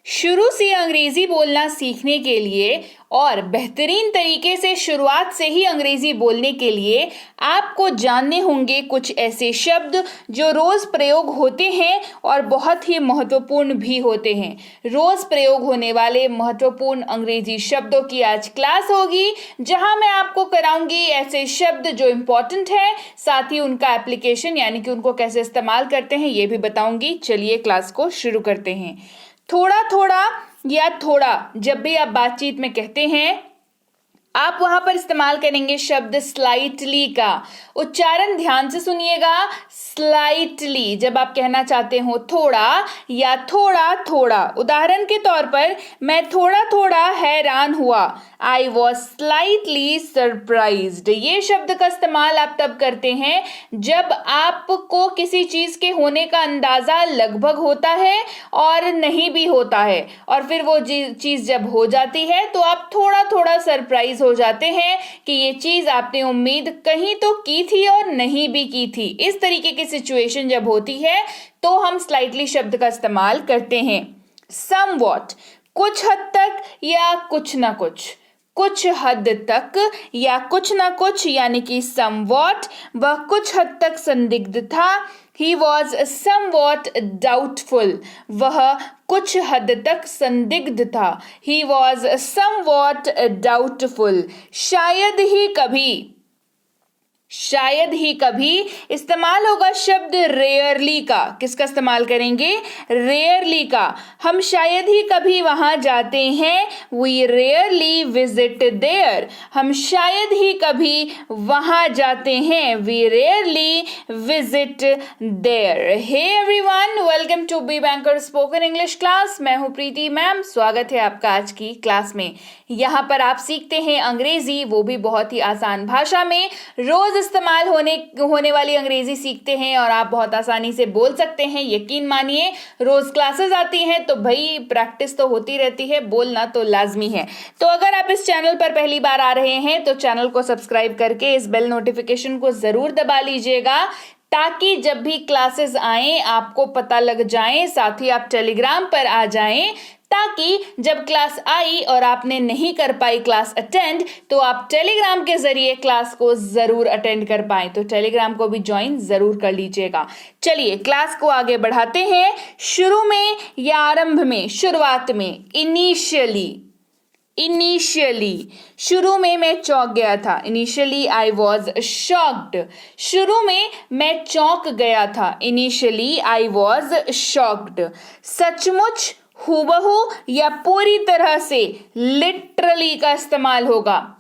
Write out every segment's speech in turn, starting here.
शुरू से अंग्रेजी बोलना सीखने के लिए और बेहतरीन तरीके से शुरुआत से ही अंग्रेजी बोलने के लिए आपको जानने होंगे कुछ ऐसे शब्द जो रोज प्रयोग होते हैं और बहुत ही महत्वपूर्ण भी होते हैं। रोज प्रयोग होने वाले महत्वपूर्ण अंग्रेजी शब्दों की आज क्लास होगी, जहां मैं आपको कराऊंगी ऐसे शब्द जो इम्पोर्टेंट है, साथ ही उनका एप्लीकेशन यानी कि उनको कैसे इस्तेमाल करते हैं ये भी बताऊंगी। चलिए क्लास को शुरू करते हैं। थोड़ा थोड़ा या थोड़ा जब भी आप बातचीत में कहते हैं, आप वहां पर इस्तेमाल करेंगे शब्द स्लाइटली का। उच्चारण ध्यान से सुनिएगा, स्लाइटली जब आप कहना चाहते हो थोड़ा या थोड़ा थोड़ा। उदाहरण के तौर पर, मैं थोड़ा थोड़ा हैरान हुआ, आई वॉज स्लाइटली सरप्राइज्ड। ये शब्द का इस्तेमाल आप तब करते हैं जब आपको किसी चीज के होने का अंदाजा लगभग होता है और नहीं भी होता है, और फिर वो चीज जब हो जाती है तो आप थोड़ा थोड़ा सरप्राइज हो जाते हैं कि ये चीज आपने उम्मीद कहीं तो की थी और नहीं भी की थी। इस तरीके की सिचुएशन जब होती है तो हम स्लाइटली शब्द का इस्तेमाल करते हैं। समवॉट, कुछ हद तक या कुछ ना कुछ। कुछ हद तक या कुछ ना कुछ यानी कि समवॉट, वह कुछ हद तक संदिग्ध था। He was somewhat doubtful. वह कुछ हद तक संदिग्ध था। He was somewhat doubtful. शायद ही कभी इस्तेमाल होगा शब्द रेयरली का। किसका इस्तेमाल करेंगे? रेयरली का। हम शायद ही कभी वहां जाते हैं, वी रेयरली विजिट देयर। हम शायद ही कभी वहां जाते हैं, we rarely visit there. Hey everyone, welcome to B banker spoken English class. मैं हूं प्रीति मैम, स्वागत है आपका आज की क्लास में। यहाँ पर आप सीखते हैं अंग्रेजी, वो भी बहुत ही आसान भाषा में। रोज इस्तेमाल होने वाली अंग्रेजी सीखते हैं और आप बहुत आसानी से बोल सकते हैं। यकीन मानिए, रोज क्लासेस आती हैं तो भाई प्रैक्टिस तो होती रहती है, बोलना तो लाजमी है। तो अगर आप इस चैनल पर पहली बार आ रहे हैं तो चैनल को सब्सक्राइब करके इस बेल नोटिफिकेशन को जरूर दबा लीजिएगा, ताकि जब भी क्लासेस आए आपको पता लग जाए। साथ ही आप टेलीग्राम पर आ जाएं, ताकि जब क्लास आई और आपने नहीं कर पाई क्लास अटेंड, तो आप टेलीग्राम के जरिए क्लास को जरूर अटेंड कर पाए। तो टेलीग्राम को भी ज्वाइन जरूर कर लीजिएगा। चलिए क्लास को आगे बढ़ाते हैं। शुरू में या आरंभ में, शुरुआत में, इनिशियली शुरू में मैं चौंक गया था। Initially I was shocked. शुरू में मैं चौंक गया था। Initially I was shocked. सचमुच, हूबहू या पूरी तरह से, लिटरली का इस्तेमाल होगा।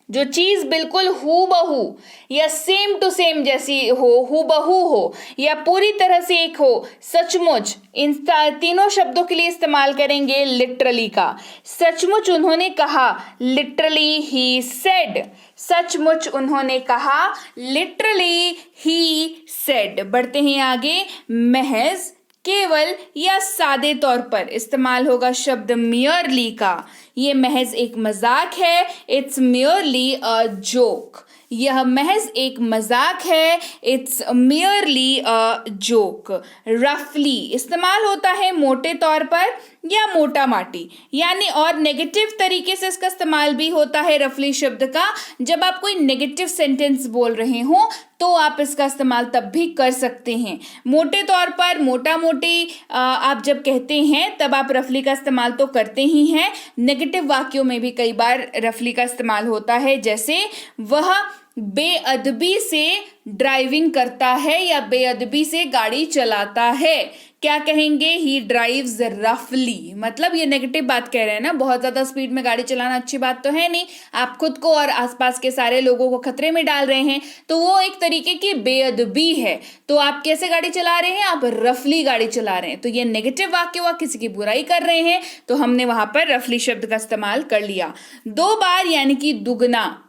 जो चीज बिल्कुल हूबहू या सेम टू सेम जैसी हो, हूबहू हो या पूरी तरह से एक हो, सचमुच, इन तीनों शब्दों के लिए इस्तेमाल करेंगे लिटरली का। सचमुच उन्होंने कहा, लिटरली ही सेड। सचमुच उन्होंने कहा, लिटरली ही सेड। बढ़ते हैं आगे। महज, केवल या सादे तौर पर इस्तेमाल होगा शब्द मियरली का। ये महज एक मजाक है, इट्स मियरली अ जोक। यह महज एक मजाक है, इट्स मियरली अ जोक। रफली इस्तेमाल होता है मोटे तौर पर या मोटा माटी, यानी और नेगेटिव तरीके से इसका इस्तेमाल भी होता है रफली शब्द का। जब आप कोई नेगेटिव सेंटेंस बोल रहे हो तो आप इसका इस्तेमाल तब भी कर सकते हैं। मोटे तौर पर, मोटा मोटी आप जब कहते हैं तब आप रफली का इस्तेमाल तो करते ही हैं। नेगेटिव वाक्यों में भी कई बार रफली का इस्तेमाल होता है, जैसे वह बेअदबी से ड्राइविंग करता है या बेअदबी से गाड़ी चलाता है। क्या कहेंगे? ही ड्राइव्स रफली। मतलब ये नेगेटिव बात कह रहे हैं ना, बहुत ज्यादा स्पीड में गाड़ी चलाना अच्छी बात तो है नहीं, आप खुद को और आसपास के सारे लोगों को खतरे में डाल रहे हैं, तो वो एक तरीके की बेअदबी है। तो आप कैसे गाड़ी चला रहे हैं? आप रफली गाड़ी चला रहे हैं। तो ये नेगेटिव वाक्य हुआ, किसी की बुराई कर रहे हैं, तो हमने वहां पर रफली शब्द का इस्तेमाल कर लिया। 2 बार यानी कि दुगना।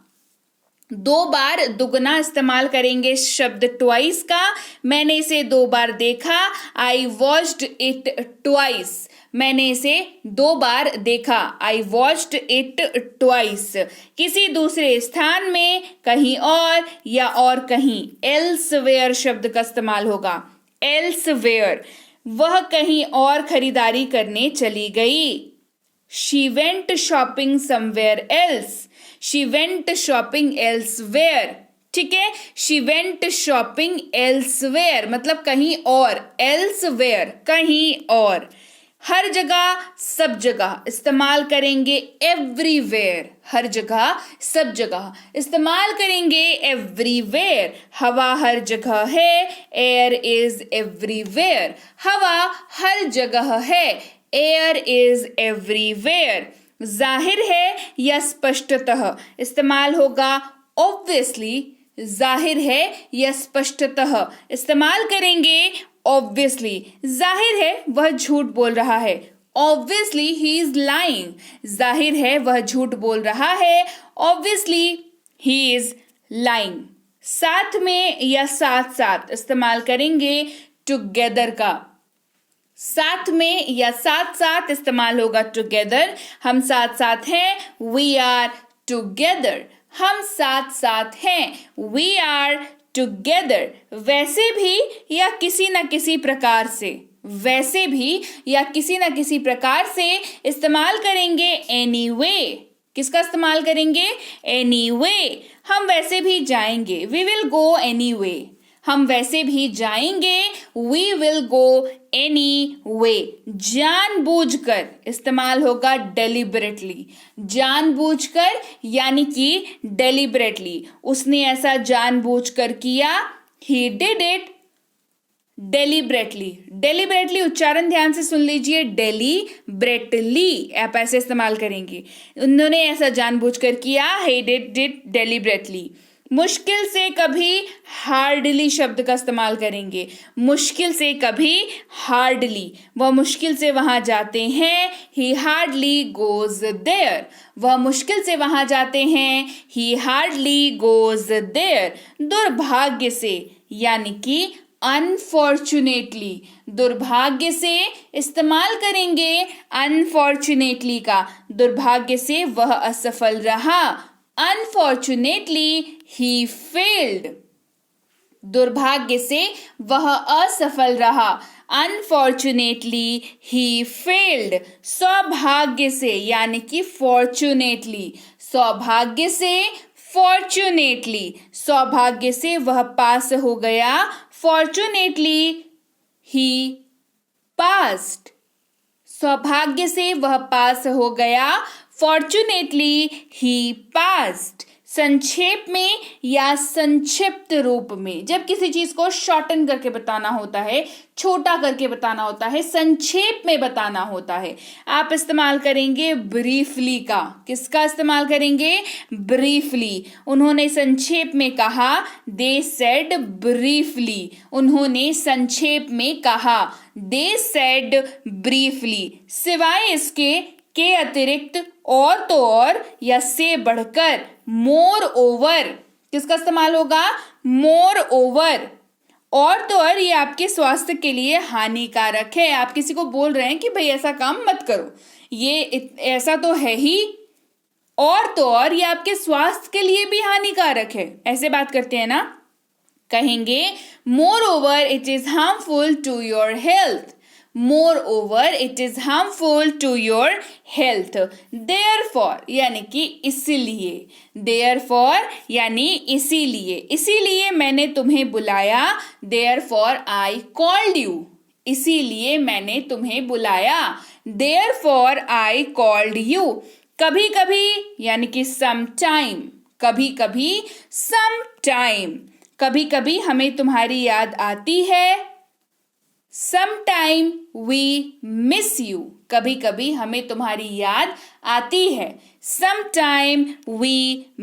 2 बार दुगना इस्तेमाल करेंगे शब्द ट्वाइस का। मैंने इसे 2 बार देखा, आई वॉच्ड इट ट्वाइस। मैंने इसे 2 बार देखा, आई वॉच्ड इट ट्वाइस। किसी दूसरे स्थान में, कहीं और या और कहीं, एल्सवेयर शब्द का इस्तेमाल होगा। एल्सवेयर। वह कहीं और खरीदारी करने चली गई। She went shopping somewhere else. She went shopping elsewhere. ठीक है, she went shopping elsewhere मतलब कहीं और, elsewhere कहीं और। हर जगह सब जगह इस्तेमाल करेंगे everywhere, हर जगह सब जगह इस्तेमाल करेंगे everywhere। हवा हर जगह है, air is everywhere, हवा हर जगह है, air is everywhere। जाहिर है या स्पष्टतः इस्तेमाल होगा obviously, जाहिर है या स्पष्टतः इस्तेमाल करेंगे obviously। जाहिर है वह झूठ बोल रहा है, obviously he is lying, जाहिर है वह झूठ बोल रहा है, obviously he is lying। साथ में या साथ साथ इस्तेमाल करेंगे together का, साथ में या साथ साथ इस्तेमाल होगा together। हम साथ साथ हैं, we are together, हम साथ साथ हैं, we are together। वैसे भी या किसी न किसी प्रकार से, वैसे भी या किसी न किसी प्रकार से इस्तेमाल करेंगे anyway। किसका इस्तेमाल करेंगे? anyway। हम वैसे भी जाएंगे, we will go anyway, हम वैसे भी जाएंगे, we will go anyway। जानबूझकर इस्तेमाल होगा deliberately, जानबूझकर यानी कि deliberately, उसने ऐसा जानबूझकर किया, he did it deliberately। deliberately उच्चारण ध्यान से सुन लीजिए, deliberately आप ऐसे इस्तेमाल करेंगे, उन्होंने ऐसा जानबूझकर किया, he did it deliberately। मुश्किल से कभी हार्डली शब्द का इस्तेमाल करेंगे, मुश्किल से कभी हार्डली, वह मुश्किल से वहां जाते हैं, he hardly goes there, वह मुश्किल से वहां जाते हैं, he hardly goes there। दुर्भाग्य से यानी कि अनफॉर्चुनेटली, दुर्भाग्य से इस्तेमाल करेंगे अनफॉर्चुनेटली का, दुर्भाग्य से वह असफल रहा, अनफॉर्चुनेटली ही फेल्ड। दुर्भाग्य से वह असफल रहा, अनफॉर्चुनेटली ही फेल्ड। सौभाग्य से यानी कि फॉर्चुनेटली, सौभाग्य से फॉर्चुनेटली, सौभाग्य से वह पास हो गया, फॉर्चुनेटली ही पास्ड। सौभाग्य से वह पास हो गया, फॉर्चुनेटली ही पास्ड। संक्षेप में या संक्षिप्त रूप में, जब किसी चीज को शॉर्टन करके बताना होता है, छोटा करके बताना होता है, संक्षेप में बताना होता है, आप इस्तेमाल करेंगे ब्रीफली का। किसका इस्तेमाल करेंगे? ब्रीफली। उन्होंने संक्षेप में कहा, दे सेड ब्रीफली, उन्होंने संक्षेप में कहा, दे सेड ब्रीफली। सिवाय इसके, के अतिरिक्त, और तो और या से बढ़कर, मोर ओवर। किसका इस्तेमाल होगा? More over. और तो और ये आपके स्वास्थ्य के लिए हानिकारक है। आप किसी को बोल रहे हैं कि भाई ऐसा काम मत करो, ये ऐसा तो है ही, और तो और ये आपके स्वास्थ्य के लिए भी हानिकारक है, ऐसे बात करते हैं ना। कहेंगे moreover it is harmful to your health, moreover it is harmful to your health। therefore यानी कि इसीलिए, therefore यानी इसीलिए, इसीलिए मैंने तुम्हें बुलाया, therefore I called you, इसीलिए मैंने तुम्हें बुलाया, therefore I called you। कभी कभी यानी कि sometime, कभी कभी sometime, कभी कभी हमें तुम्हारी याद आती है, sometime we miss you, कभी कभी हमें तुम्हारी याद आती है, sometime we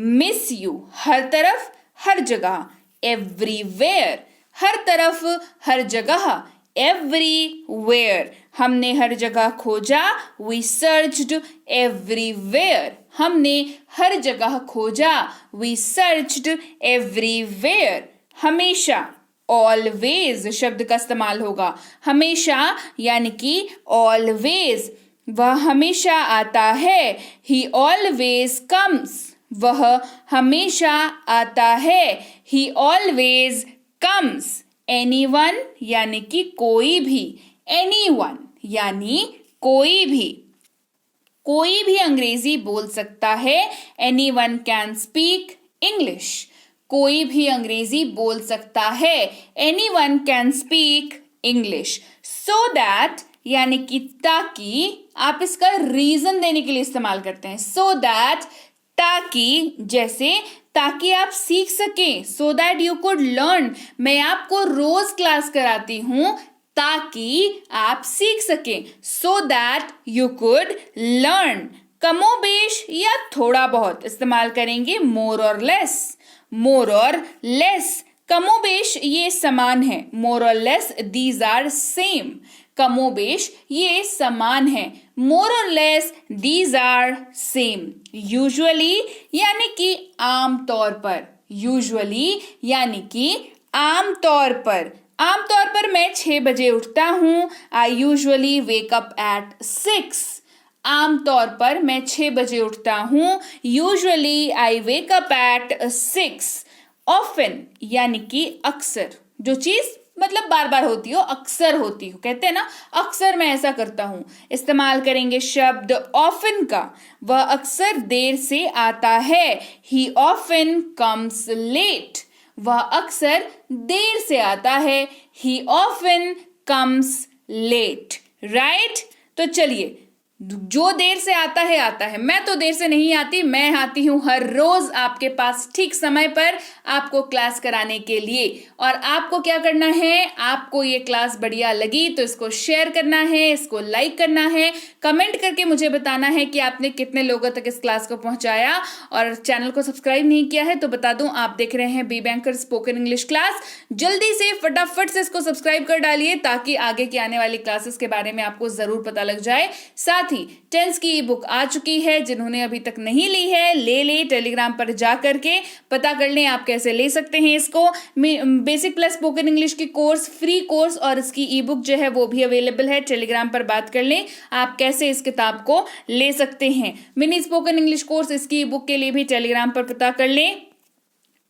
miss you। हर तरफ हर जगह, everywhere, हर तरफ हर जगह, everywhere। हमने हर जगह खोजा, we searched everywhere, हमने हर जगह खोजा, we searched everywhere। हमेशा, ऑलवेज शब्द का इस्तेमाल होगा, हमेशा यानी कि ऑलवेज, वह हमेशा आता है, ही ऑलवेज कम्स, वह हमेशा आता है, ही ऑलवेज कम्स। एनीवन यानी कि कोई भी, एनीवन यानी कोई भी अंग्रेजी बोल सकता है. Anyone can speak English. कोई भी अंग्रेजी बोल सकता है. Anyone can speak English. So that यानी कि ताकि, आप इसका रीजन देने के लिए इस्तेमाल करते हैं. सो दैट ताकि, जैसे ताकि आप सीख सकें. So that you could learn. मैं आपको रोज क्लास कराती हूं ताकि आप सीख सकें. So that you could learn. कमोबेश या थोड़ा बहुत इस्तेमाल करेंगे मोर और लेस. मोर और लेस, कमोबेश ये समान है. मोर और लेस दीज आर सेम. कमोबेश ये समान है. मोर और less these are same. Usually यानी कि आमतौर पर. यूजुअली यानी कि आमतौर पर. आमतौर पर मैं 6 बजे उठता हूं. I usually wake up at 6. आमतौर पर मैं 6 बजे उठता हूं. Usually I wake up at 6. Often यानी कि अक्सर. जो चीज मतलब बार बार होती हो, अक्सर होती हो, कहते हैं ना अक्सर मैं ऐसा करता हूं. इस्तेमाल करेंगे शब्द ऑफन का. वह अक्सर देर से आता है. He often comes late. वह अक्सर देर से आता है. He often comes late. Right. तो चलिए, जो देर से आता है. मैं तो देर से नहीं आती. मैं आती हूं हर रोज आपके पास ठीक समय पर आपको क्लास कराने के लिए. और आपको क्या करना है, आपको ये क्लास बढ़िया लगी तो इसको शेयर करना है, इसको लाइक करना है, कमेंट करके मुझे बताना है कि आपने कितने लोगों तक इस क्लास को पहुंचाया. और चैनल को सब्सक्राइब नहीं किया है तो बता दूं, आप देख रहे हैं B banker spoken English class. जल्दी से फटाफट से इसको सब्सक्राइब कर डालिए ताकि आगे की आने वाली क्लासेस के बारे में आपको जरूर पता लग जाए. साथ ही टेंस की बुक आ चुकी है. जिन्होंने अभी तक नहीं ली है ले. टेलीग्राम पर जा करके पता कर लें आप कैसे ले सकते हैं इसको. बेसिक प्लस स्पोकन इंग्लिश की कोर्स, फ्री कोर्स और इसकी ई बुक जो है वो भी अवेलेबल है. टेलीग्राम पर बात कर लें आप कैसे इस किताब को ले सकते हैं. मिनी स्पोकन इंग्लिश कोर्स, इसकी ई बुक के लिए भी टेलीग्राम पर पता कर लें.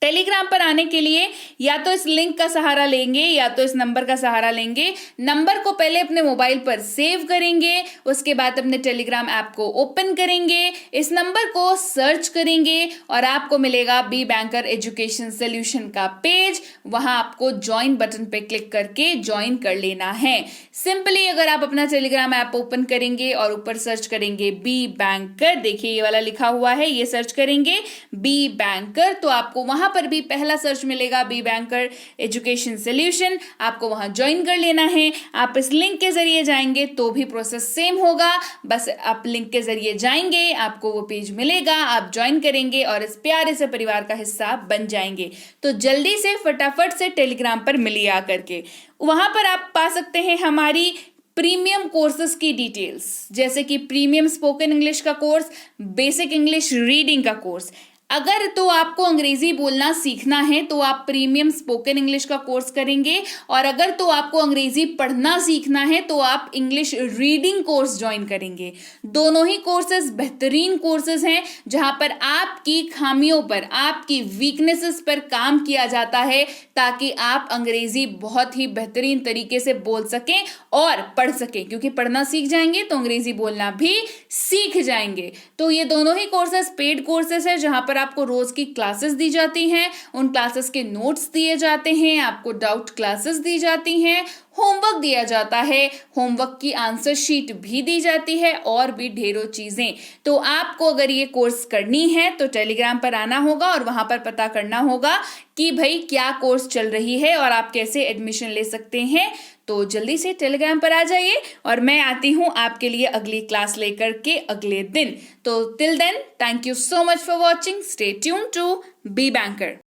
टेलीग्राम पर आने के लिए या तो इस लिंक का सहारा लेंगे या तो इस नंबर का सहारा लेंगे. नंबर को पहले अपने मोबाइल पर सेव करेंगे, उसके बाद अपने टेलीग्राम ऐप को ओपन करेंगे, इस नंबर को सर्च करेंगे और आपको मिलेगा बी बैंकर एजुकेशन सॉल्यूशन का पेज. वहां आपको ज्वाइन बटन पे क्लिक करके ज्वाइन कर लेना है. सिंपली अगर आप अपना टेलीग्राम ऐप ओपन करेंगे और ऊपर सर्च करेंगे बी बैंकर, देखिए ये वाला लिखा हुआ है, ये सर्च करेंगे बी बैंकर तो आपको वहां पर भी पहला सर्च मिलेगा बी बैंकर एजुकेशन सॉल्यूशन. आपको वहां ज्वाइन कर लेना है. आप इस लिंक के जरिए जाएंगे तो भी प्रोसेस सेम होगा. बस आप लिंक के जरिए जाएंगे, आपको वो पेज मिलेगा, आप ज्वाइन करेंगे और इस प्यारे से परिवार का हिस्सा बन जाएंगे. तो जल्दी से फटाफट से टेलीग्राम पर मिलिए आकर के. वहां पर आप पा सकते हैं हमारी प्रीमियम कोर्सेज की डिटेल्स, जैसे कि प्रीमियम स्पोकन इंग्लिश का कोर्स, बेसिक इंग्लिश रीडिंग का कोर्स. अगर तो आपको अंग्रेजी बोलना सीखना है तो आप प्रीमियम स्पोकन इंग्लिश का कोर्स करेंगे. और अगर तो आपको अंग्रेजी पढ़ना सीखना है तो आप इंग्लिश रीडिंग कोर्स ज्वाइन करेंगे. दोनों ही कोर्सेज बेहतरीन कोर्सेज हैं जहां पर आपकी खामियों पर, आपकी वीकनेसेस पर काम किया जाता है ताकि आप अंग्रेजी बहुत ही बेहतरीन तरीके से बोल सकें और पढ़ सकें. क्योंकि पढ़ना सीख जाएंगे तो अंग्रेजी बोलना भी सीख जाएंगे. तो ये दोनों ही कोर्सेज पेड कोर्सेज है जहां पर आपको रोज की क्लासेस दी जाती हैं, उन क्लासेस के नोट्स दिए जाते हैं, आपको डाउट क्लासेस दी जाती हैं, होमवर्क दिया जाता है, होमवर्क की आंसर शीट भी दी जाती है और भी ढेरों चीजें. तो आपको अगर ये कोर्स करनी है तो टेलीग्राम पर आना होगा और वहां पर पता करना होगा कि भाई क्या कोर्स चल रही है और आप कैसे एडमिशन ले सकते हैं. तो जल्दी से टेलीग्राम पर आ जाइए और मैं आती हूं आपके लिए अगली क्लास लेकर के अगले दिन. तो till then, thank you so much for watching. Stay tune to B banker.